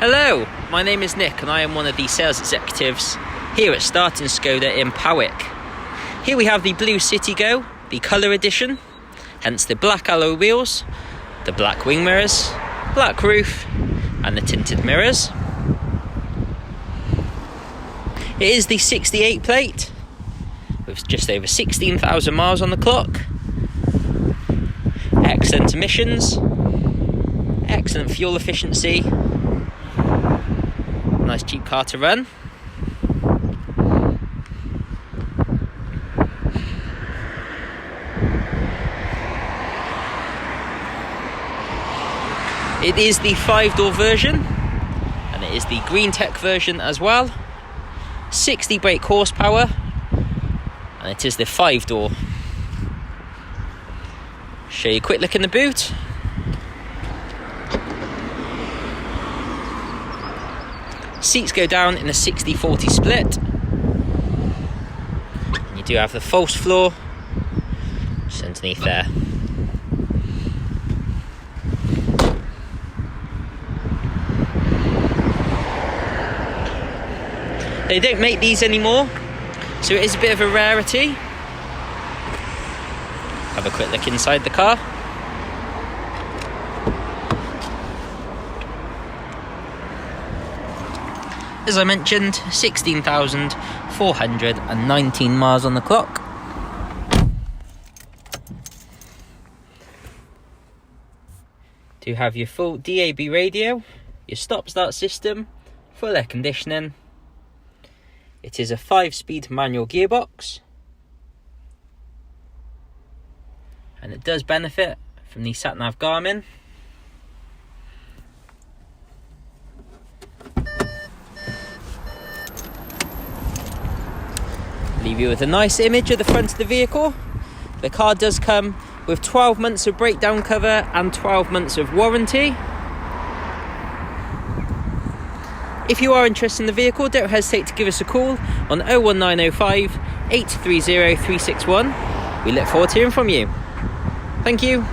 Hello, my name is Nick and I am one of the sales executives here at Startin Skoda in Powick. Here we have the blue Citigo, the colour edition, hence the black alloy wheels, the black wing mirrors, black roof and the tinted mirrors. It is the 68 plate with just over 16,000 miles on the clock. Excellent emissions, excellent fuel efficiency, nice cheap car to run. It is the 5-door version and it is the green tech version as well. 60 brake horsepower and it is the 5-door. Show you a quick look in the boot. Seats go down in a 60-40 split. You do have the false floor just underneath there. They don't make these anymore, so it is a bit of a rarity. Have a quick look inside the car. As I mentioned, 16,419 miles on the clock. Do have your full DAB radio, your stop-start system, full air conditioning. It is a 5-speed manual gearbox. And it does benefit from the sat-nav Garmin. Leave you with a nice image of the front of the vehicle. The car does come with 12 months of breakdown cover and 12 months of warranty. If you are interested in the vehicle, don't hesitate to give us a call on 01905 830 361. We look forward to hearing from you. Thank you.